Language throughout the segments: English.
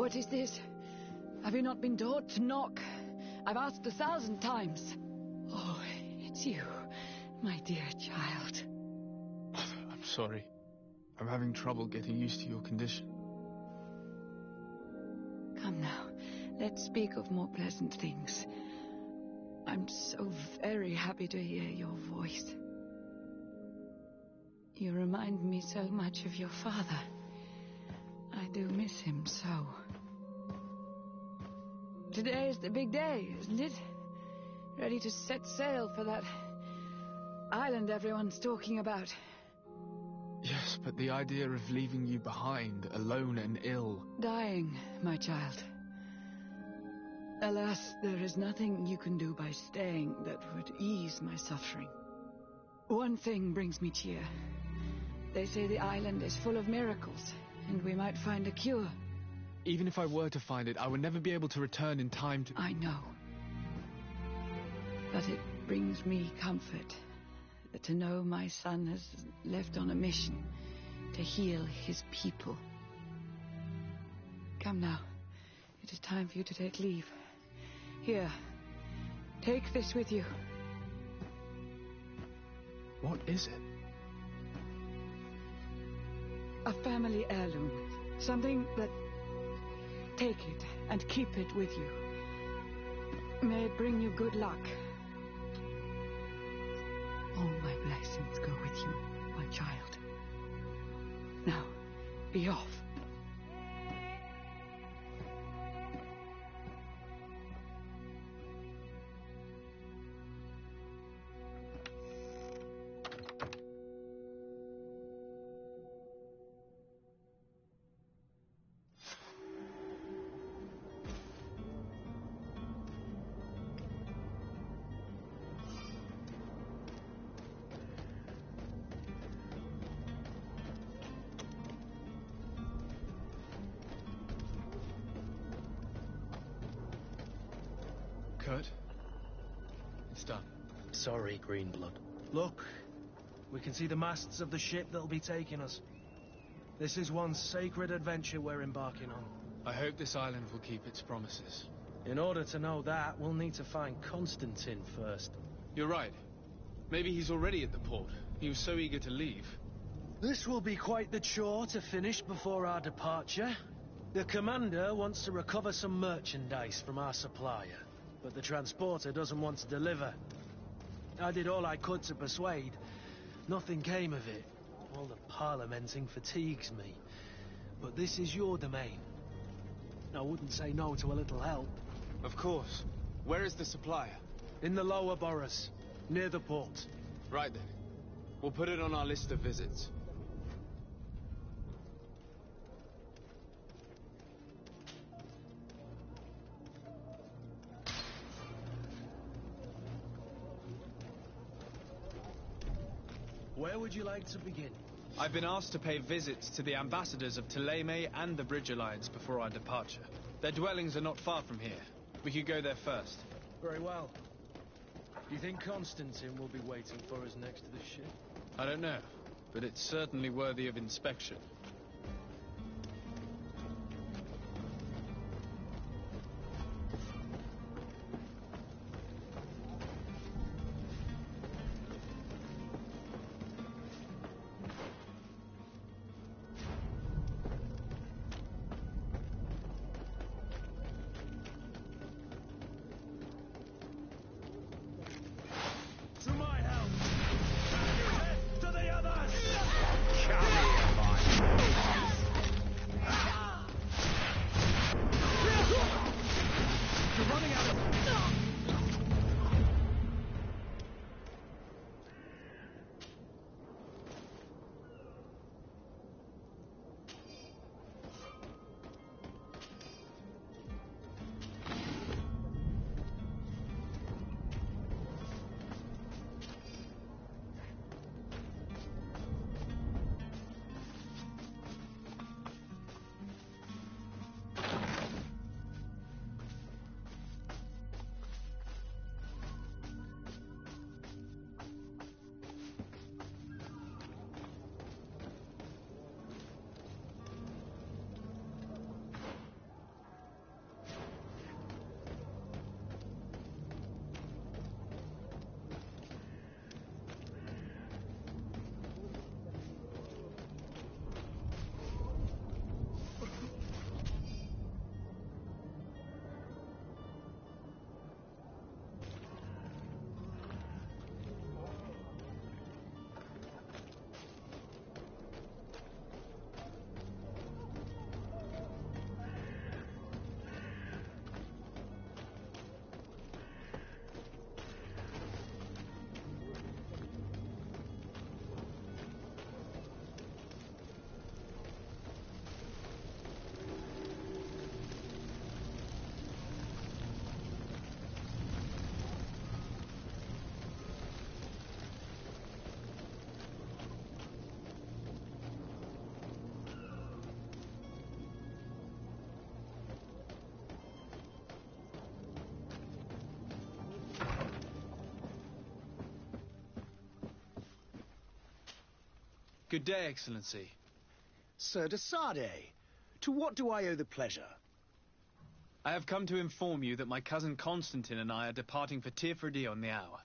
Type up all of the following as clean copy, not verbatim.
What is this? Have you not been taught to knock? I've asked 1,000 times. Oh, it's you, my dear child. I'm sorry. I'm having trouble getting used to your condition. Come now, let's speak of more pleasant things. I'm so very happy to hear your voice. You remind me so much of your father. I do miss him so. Today is the big day, isn't it? Ready to set sail for that island everyone's talking about. Yes, but the idea of leaving you behind, alone and ill... Dying, my child. Alas, there is nothing you can do by staying that would ease my suffering. One thing brings me cheer. They say the island is full of miracles, and we might find a cure. Even if I were to find it, I would never be able to return in time to... I know. But it brings me comfort to know my son has left on a mission to heal his people. Come now. It is time for you to take leave. Here, take this with you. What is it? A family heirloom. Something that... Take it and keep it with you. May it bring you good luck. All my blessings go with you, my child. Now, be off. Kurt? It's done. Sorry, Greenblood. Look, we can see the masts of the ship that'll be taking us. This is one sacred adventure we're embarking on. I hope this island will keep its promises. In order to know that, we'll need to find Constantine first. You're right. Maybe he's already at the port. He was so eager to leave. This will be quite the chore to finish before our departure. The commander wants to recover some merchandise from our supplier, but the transporter doesn't want to deliver. I did all I could to persuade. Nothing came of it. All the parliamenting fatigues me. But this is your domain. I wouldn't say no to a little help. Of course. Where is the supplier? In the lower boroughs, near the port. Right then. We'll put it on our list of visits. Where would you like to begin? I've been asked to pay visits to the ambassadors of Ptolemy and the Bridge Alliance before our departure. Their dwellings are not far from here. We could go there first. Very well. Do you think Constantine will be waiting for us next to the ship? I don't know, but it's certainly worthy of inspection. To my help! To the others! Come here, my Good day, Excellency. Sir de Sardet, to what do I owe the pleasure? I have come to inform you that my cousin Constantine and I are departing for Tirfredi on the hour.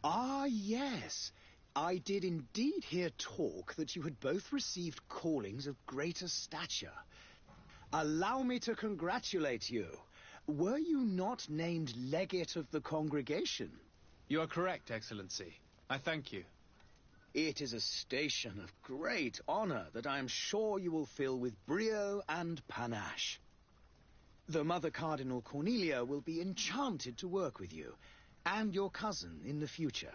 Ah, yes. I did indeed hear talk that you had both received callings of greater stature. Allow me to congratulate you. Were you not named legate of the congregation? You are correct, Excellency. I thank you. It is a station of great honor that I am sure you will fill with brio and panache. The Mother Cardinal Cornelia will be enchanted to work with you, and your cousin in the future.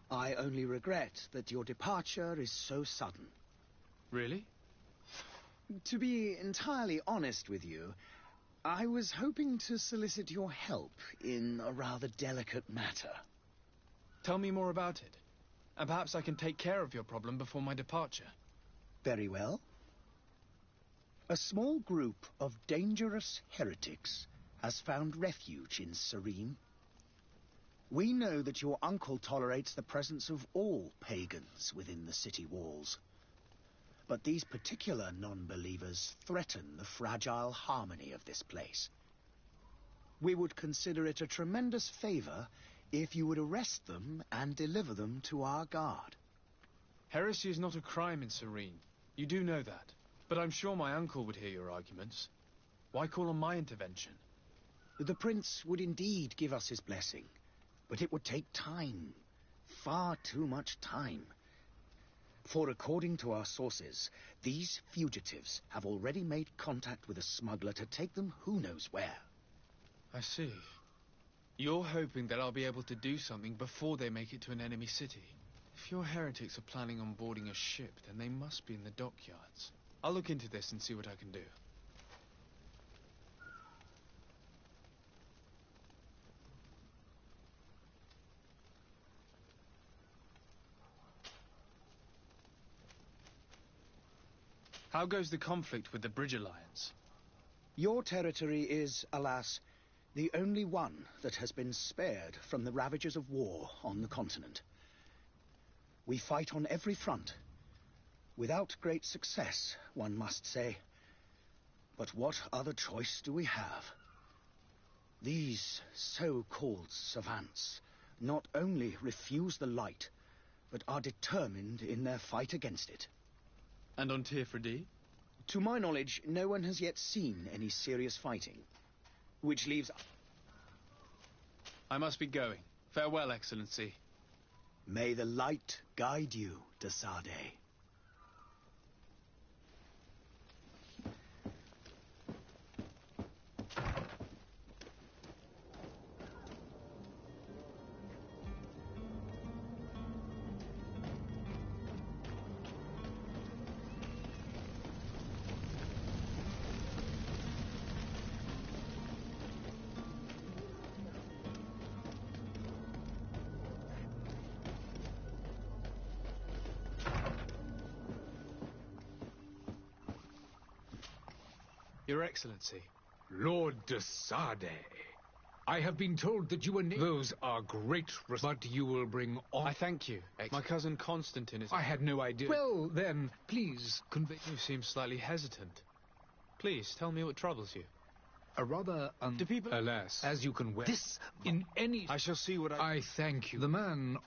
I only regret that your departure is so sudden. Really? To be entirely honest with you, I was hoping to solicit your help in a rather delicate matter. Tell me more about it, and perhaps I can take care of your problem before my departure. Very well. A small group of dangerous heretics has found refuge in Serene. We know that your uncle tolerates the presence of all pagans within the city walls. But these particular non-believers threaten the fragile harmony of this place. We would consider it a tremendous favor if you would arrest them and deliver them to our guard. Heresy is not a crime in Serene. You do know that. But I'm sure my uncle would hear your arguments. Why call on my intervention? The prince would indeed give us his blessing, but it would take time. Far too much time. For according to our sources, these fugitives have already made contact with a smuggler to take them who knows where. I see. You're hoping that I'll be able to do something before they make it to an enemy city. If your heretics are planning on boarding a ship, then they must be in the dockyards. I'll look into this and see what I can do. How goes the conflict with the Bridge Alliance? Your territory is, alas, the only one that has been spared from the ravages of war on the continent. We fight on every front. Without great success, one must say. But what other choice do we have? These so-called savants not only refuse the light, but are determined in their fight against it. And on Tirfredi? To my knowledge, no one has yet seen any serious fighting. Which leaves... I must be going. Farewell, Excellency. May the light guide you, de Sardet. Your Excellency. Lord de Sardet, I have been told that you and those are great, but you will bring on... I thank you. My cousin Constantine is... I had no idea. Well, then, please convey... You seem slightly hesitant. Please, tell me what troubles you. A rather Do people... Alas, as you can well... This, in any... I shall see what I thank you. The man...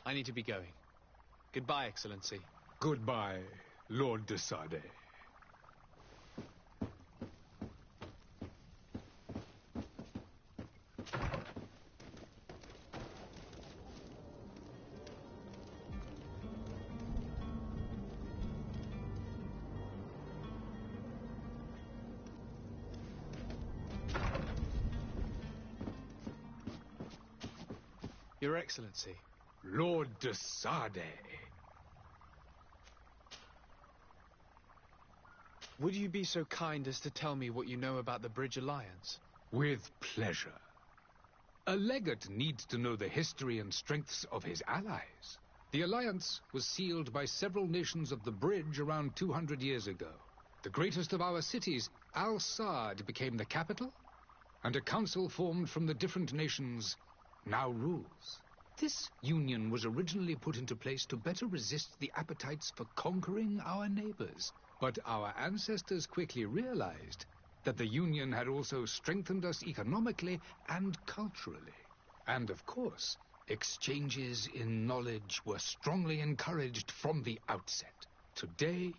I need to be going. Goodbye, Excellency. Goodbye, Lord de Sardet. Your Excellency. Lord de Sardet. Would you be so kind as to tell me what you know about the Bridge Alliance? With pleasure. A legate needs to know the history and strengths of his allies. The alliance was sealed by several nations of the Bridge around 200 years ago. The greatest of our cities, Al-Saad, became the capital, and a council formed from the different nations now rules. This union was originally put into place to better resist the appetites for conquering our neighbors. But our ancestors quickly realized that the union had also strengthened us economically and culturally. And of course, exchanges in knowledge were strongly encouraged from the outset. Today,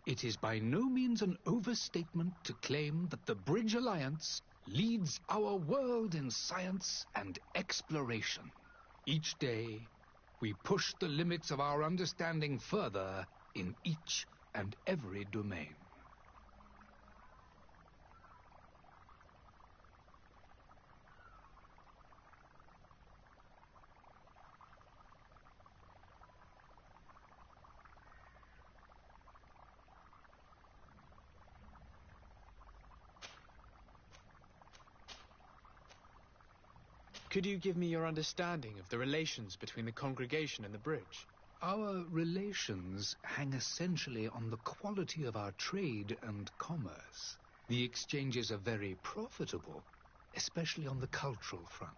it is by no means an overstatement to claim that the Bridge Alliance leads our world in science and exploration. Each day, we push the limits of our understanding further in each and every domain. Could you give me your understanding of the relations between the congregation and the bridge? Our relations hang essentially on the quality of our trade and commerce. The exchanges are very profitable, especially on the cultural front.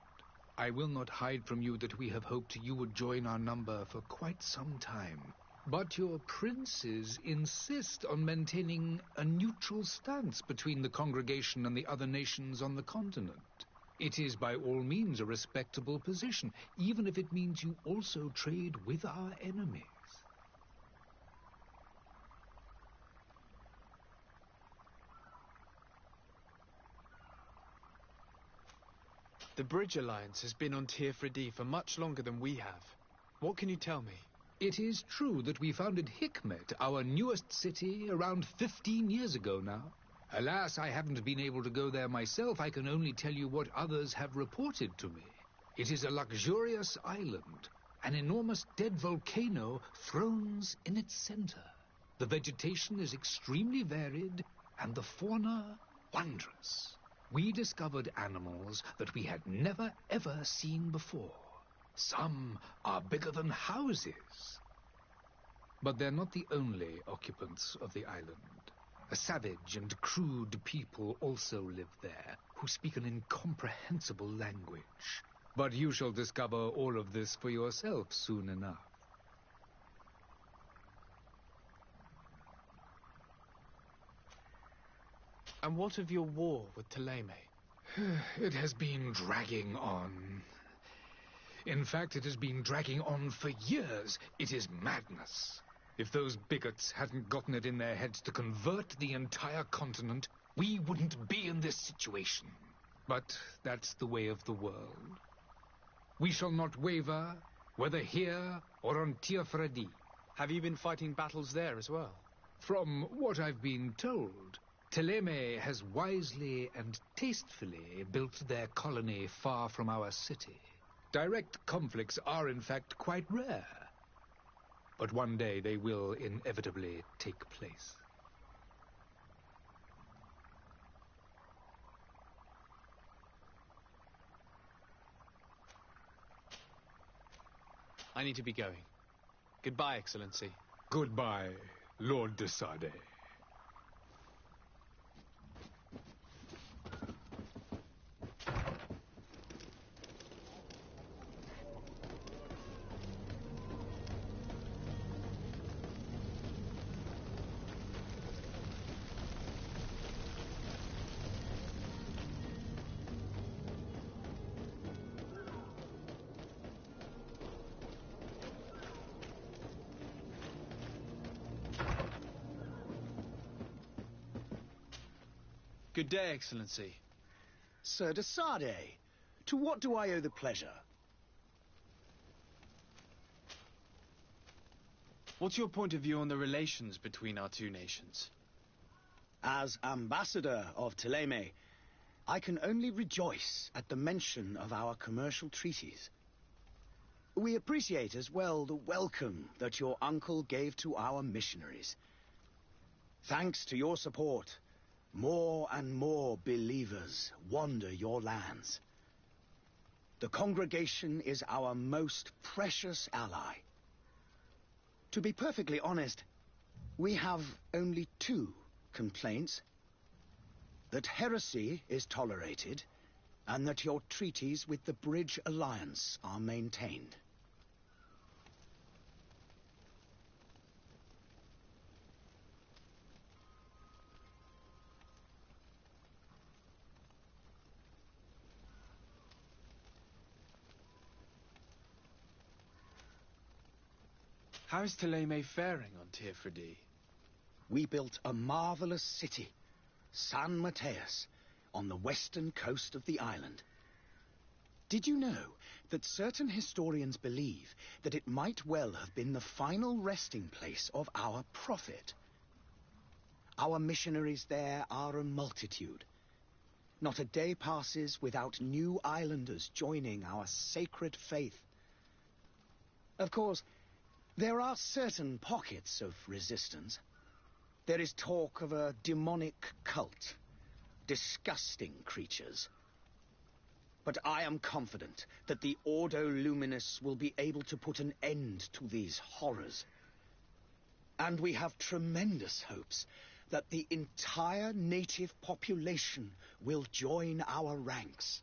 I will not hide from you that we have hoped you would join our number for quite some time. But your princes insist on maintaining a neutral stance between the congregation and the other nations on the continent. It is by all means a respectable position, even if it means you also trade with our enemies. The Bridge Alliance has been on Tirfredi for much longer than we have. What can you tell me? It is true that we founded Hikmet, our newest city, around 15 years ago now. Alas, I haven't been able to go there myself. I can only tell you what others have reported to me. It is a luxurious island. An enormous dead volcano thrones in its center. The vegetation is extremely varied, and the fauna wondrous. We discovered animals that we had never, ever seen before. Some are bigger than houses. But they're not the only occupants of the island. A savage and crude people also live there, who speak an incomprehensible language. But you shall discover all of this for yourself soon enough. And what of your war with Ptolemy? It has been dragging on. In fact, it has been dragging on for years. It is madness. If those bigots hadn't gotten it in their heads to convert the entire continent, we wouldn't be in this situation. But that's the way of the world. We shall not waver, whether here or on Tirfredi. Have you been fighting battles there as well? From what I've been told, Ptolemy has wisely and tastefully built their colony far from our city. Direct conflicts are, in fact, quite rare. But one day they will inevitably take place. I need to be going. Goodbye, Excellency. Goodbye, Lord de Sade. Good day, Excellency. Sir de Sade, to what do I owe the pleasure? What's your point of view on the relations between our two nations? As ambassador of Ptolemy, I can only rejoice at the mention of our commercial treaties. We appreciate as well the welcome that your uncle gave to our missionaries. Thanks to your support, more and more believers wander your lands. The congregation is our most precious ally. To be perfectly honest, we have only two complaints: that heresy is tolerated, and that your treaties with the Bridge Alliance are maintained. How is Thélème faring on Teofredi? We built a marvelous city, San Mateus, on the western coast of the island. Did you know that certain historians believe that it might well have been the final resting place of our prophet? Our missionaries there are a multitude. Not a day passes without new islanders joining our sacred faith. Of course, there are certain pockets of resistance. There is talk of a demonic cult, disgusting creatures. But I am confident that the Ordo Luminis will be able to put an end to these horrors. And we have tremendous hopes that the entire native population will join our ranks.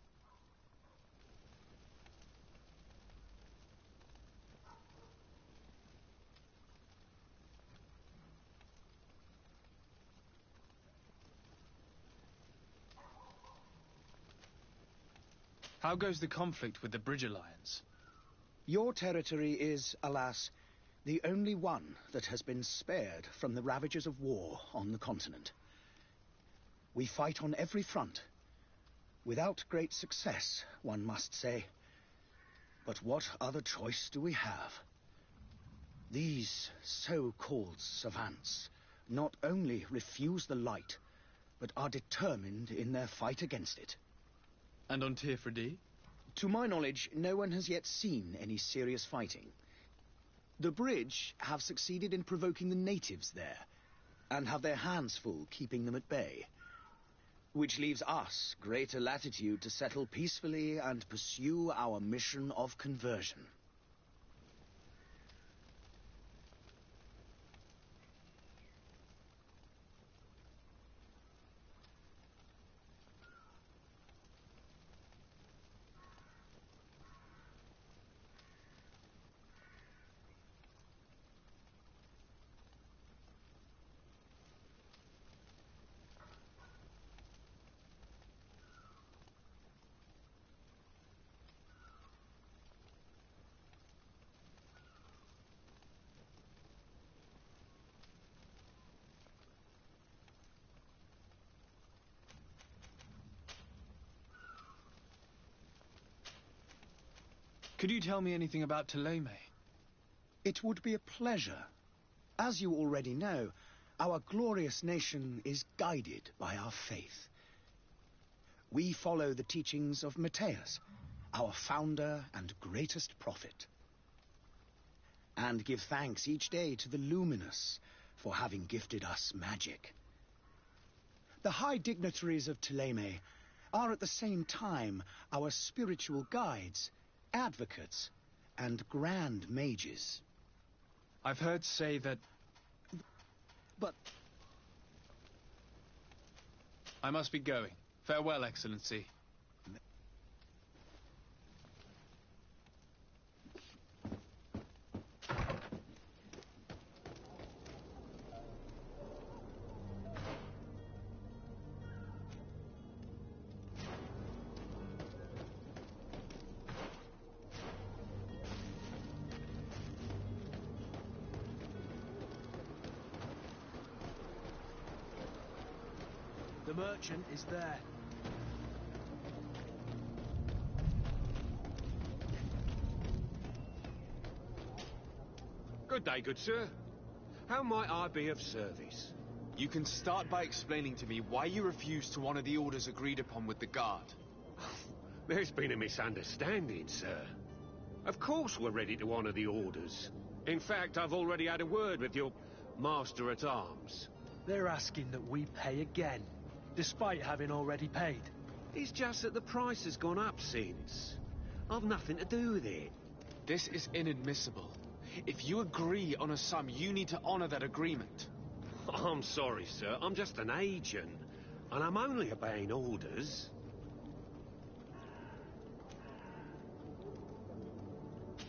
How goes the conflict with the Bridge Alliance? Your territory is, alas, the only one that has been spared from the ravages of war on the continent. We fight on every front, without great success, one must say. But what other choice do we have? These so-called savants not only refuse the light, but are determined in their fight against it. And on Teofredi? To my knowledge, no one has yet seen any serious fighting. The Bridge have succeeded in provoking the natives there, and have their hands full keeping them at bay. Which leaves us greater latitude to settle peacefully and pursue our mission of conversion. Could you tell me anything about Thélème? It would be a pleasure. As you already know, our glorious nation is guided by our faith. We follow the teachings of Mateus, our founder and greatest prophet, and give thanks each day to the Luminous for having gifted us magic. The high dignitaries of Thélème are at the same time our spiritual guides, advocates, and grand mages. I've heard say that... But... I must be going. Farewell, Excellency. The merchant is there. Good day, good sir. How might I be of service? You can start by explaining to me why you refuse to honor the orders agreed upon with the guard. There's been a misunderstanding, sir. Of course we're ready to honor the orders. In fact, I've already had a word with your master-at-arms. They're asking that we pay again, despite having already paid. It's just that the price has gone up since. I've nothing to do with it. This is inadmissible. If you agree on a sum, you need to honor that agreement. I'm sorry, sir. I'm just an agent. And I'm only obeying orders.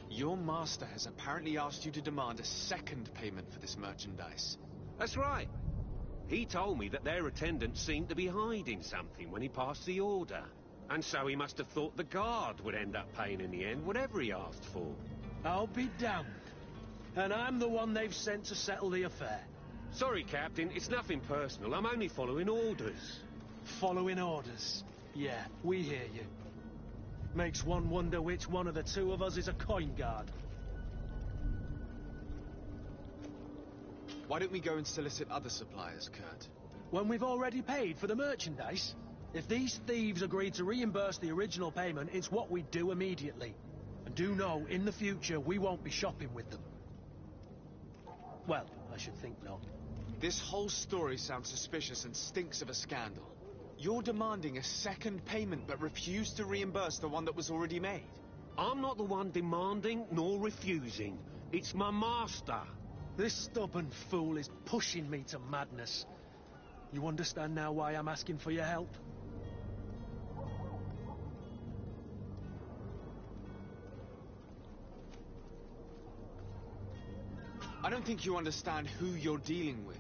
Your master has apparently asked you to demand a second payment for this merchandise. That's right. He told me that their attendants seemed to be hiding something when he passed the order. And so he must have thought the guard would end up paying in the end, whatever he asked for. I'll be damned. And I'm the one they've sent to settle the affair. Sorry, Captain, it's nothing personal. I'm only following orders. Following orders. Yeah, we hear you. Makes one wonder which one of the two of us is a coin guard. Why don't we go and solicit other suppliers, Kurt? When we've already paid for the merchandise? If these thieves agree to reimburse the original payment, it's what we do immediately. And do know, in the future, we won't be shopping with them. Well, I should think not. This whole story sounds suspicious and stinks of a scandal. You're demanding a second payment but refuse to reimburse the one that was already made. I'm not the one demanding nor refusing. It's my master. This stubborn fool is pushing me to madness. You understand now why I'm asking for your help? I don't think you understand who you're dealing with.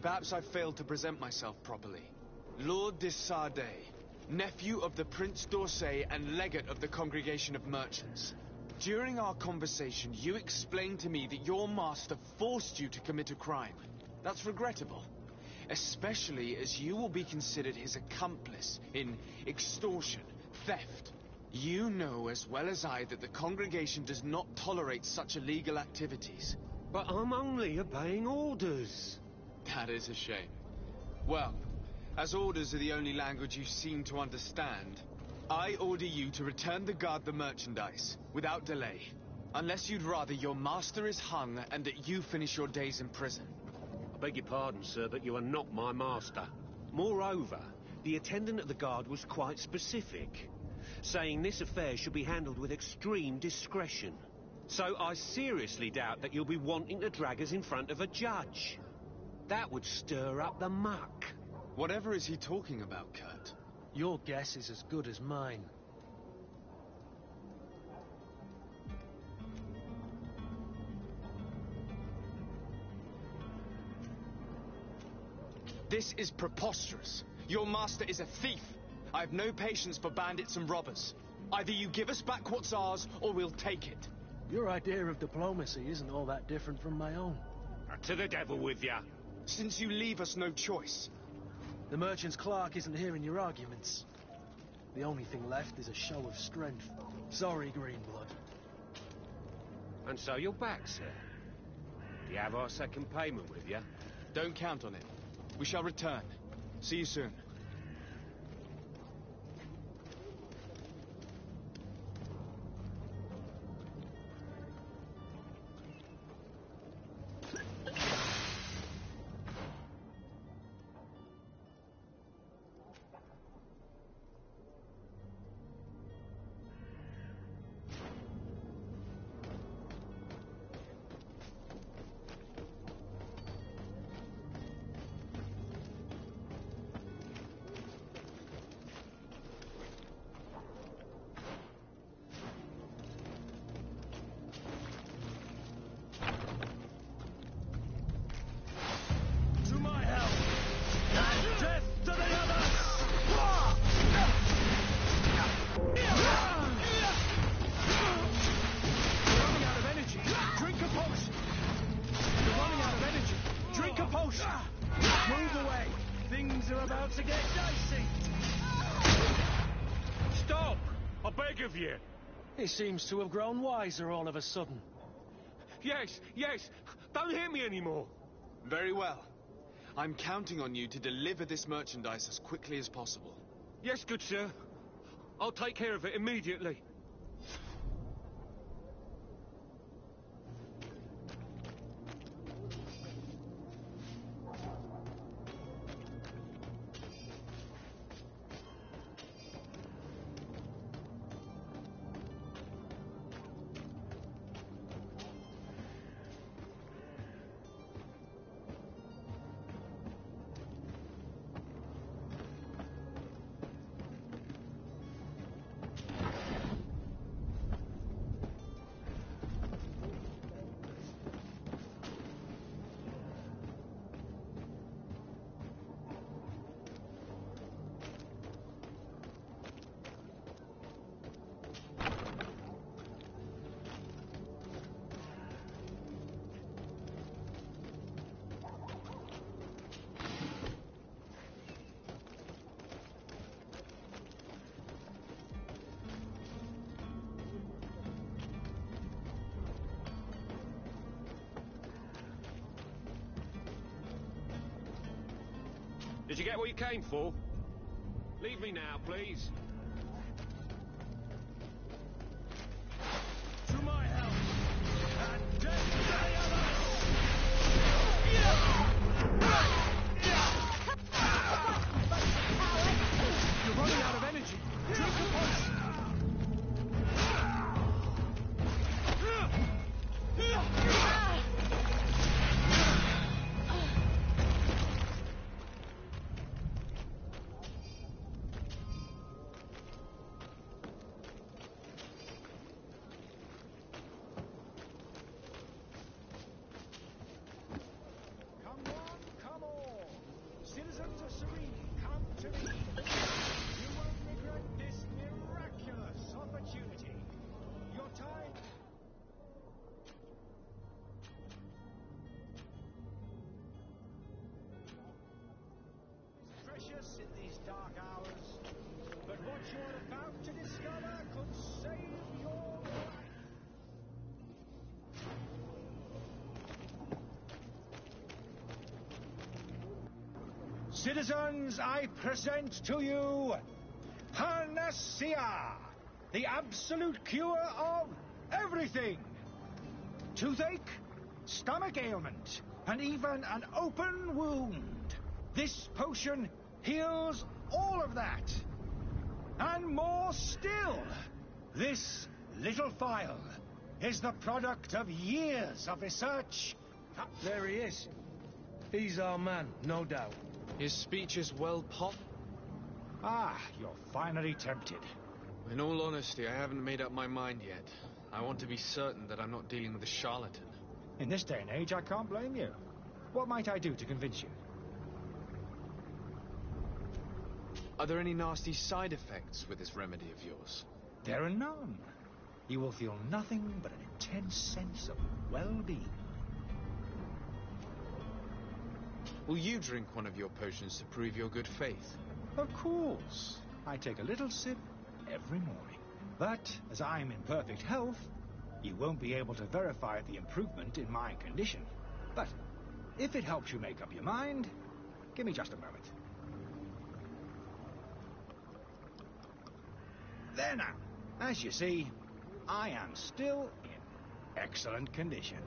Perhaps I failed to present myself properly. Lord de Sardet, nephew of the Prince d'Orsay and legate of the Congregation of Merchants. During our conversation, you explained to me that your master forced you to commit a crime. That's regrettable, especially as you will be considered his accomplice in extortion, theft. You know as well as I that the Congregation does not tolerate such illegal activities. But I'm only obeying orders. That is a shame. Well, as orders are the only language you seem to understand, I order you to return the guard the merchandise, without delay. Unless you'd rather your master is hung and that you finish your days in prison. I beg your pardon, sir, but you are not my master. Moreover, the attendant at the guard was quite specific, saying this affair should be handled with extreme discretion. So I seriously doubt that you'll be wanting to drag us in front of a judge. That would stir up the muck. Whatever is he talking about, Kurt? Your guess is as good as mine. This is preposterous. Your master is a thief. I have no patience for bandits and robbers. Either you give us back what's ours, or we'll take it. Your idea of diplomacy isn't all that different from my own. To the devil with ya. Since you leave us no choice. The merchant's clerk isn't hearing your arguments. The only thing left is a show of strength. Sorry, Greenblood. And so you're back, sir. Do you have our second payment with you? Don't count on it. We shall return. See you soon. Move away! Things are about to get dicey! Stop! I beg of you! He seems to have grown wiser all of a sudden. Yes, yes! Don't hit me anymore! Very well. I'm counting on you to deliver this merchandise as quickly as possible. Yes, good sir. I'll take care of it immediately. Did you get what you came for? Leave me now, please. To my help, and death to the others! You're running out of energy. Drink a potion. Come all! Citizens of Serene, come to me! You won't regret this miraculous opportunity. Your time... is precious in these dark hours, but what you're about to discover could save your life. Citizens, I present to you Panacea, the absolute cure of everything. Toothache, stomach ailment, and even an open wound. This potion heals all of that. And more still, this little phial is the product of years of research. There he is. He's our man, no doubt. His speech is well pop. Ah, you're finally tempted. In all honesty, I haven't made up my mind yet. I want to be certain that I'm not dealing with a charlatan. In this day and age, I can't blame you. What might I do to convince you? Are there any nasty side effects with this remedy of yours? There are none. You will feel nothing but an intense sense of well-being. Will you drink one of your potions to prove your good faith? Of course. I take a little sip every morning. But, as I'm in perfect health, you won't be able to verify the improvement in my condition. But, if it helps you make up your mind, give me just a moment. There now. As you see, I am still in excellent condition.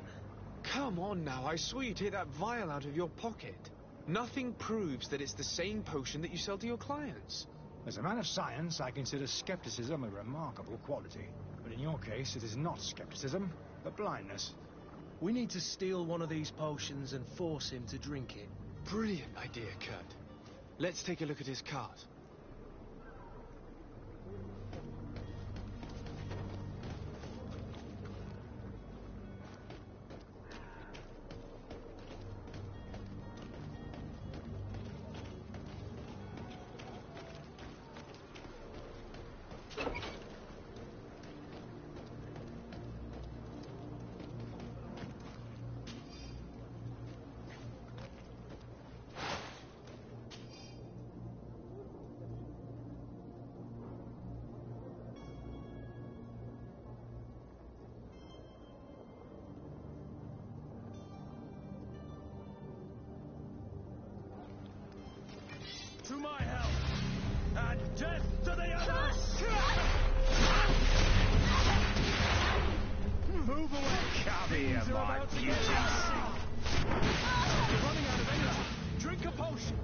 Come on now, I swear you take that vial out of your pocket. Nothing proves that it's the same potion that you sell to your clients. As a man of science, I consider skepticism a remarkable quality. But in your case, it is not skepticism, but blindness. We need to steal one of these potions and force him to drink it. Brilliant idea, Kurt. Let's take a look at his cart. To my help, and death to the others! Move away! Come here, my beauty. You're running out of energy. Drink a potion.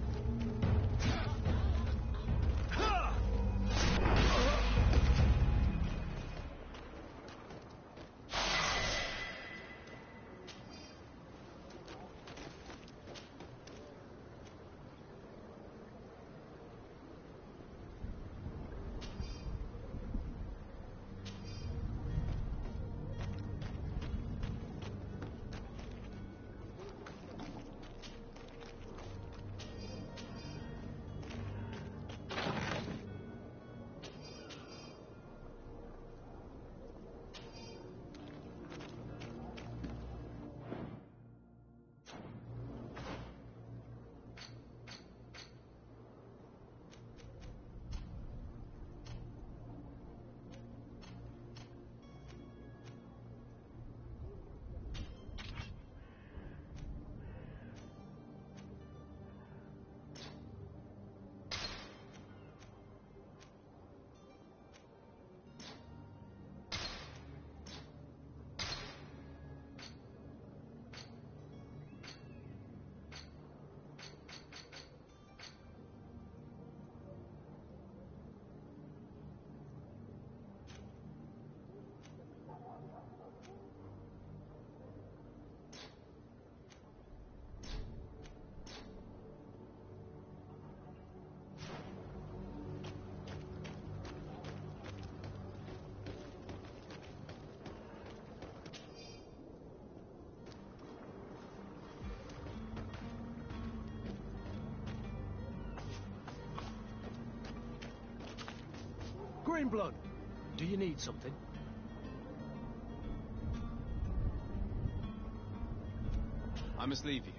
Greenblood, do you need something? I must leave you.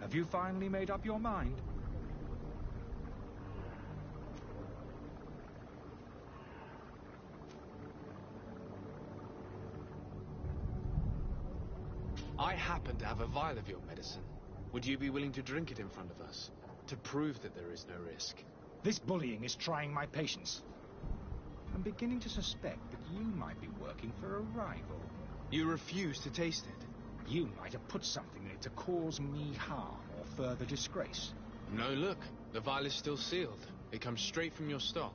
Have you finally made up your mind? I happen to have a vial of your medicine. Would you be willing to drink it in front of us? To prove that there is no risk? This bullying is trying my patience. I'm beginning to suspect that you might be working for a rival. You refuse to taste it? You might have put something in it to cause me harm or further disgrace. No, look. The vial is still sealed. It comes straight from your stock.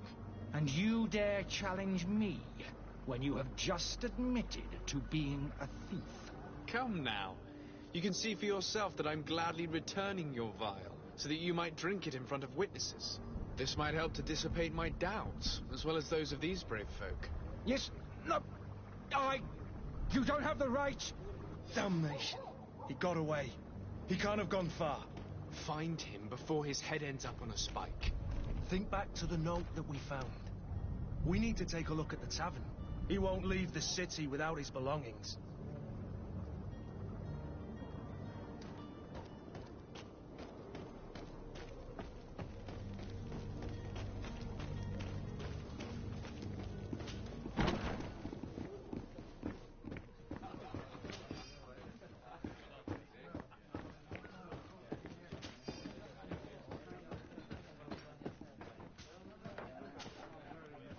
And you dare challenge me when you have just admitted to being a thief? Come now. You can see for yourself that I'm gladly returning your vial, so that you might drink it in front of witnesses. This might help to dissipate my doubts, as well as those of these brave folk. Yes, no, you don't have the right. Damnation. He got away. He can't have gone far. Find him before his head ends up on a spike. Think back to the note that we found. We need to take a look at the tavern. He won't leave the city without his belongings.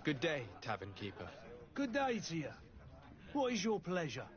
Good day, tavern keeper. Good day to you. What is your pleasure?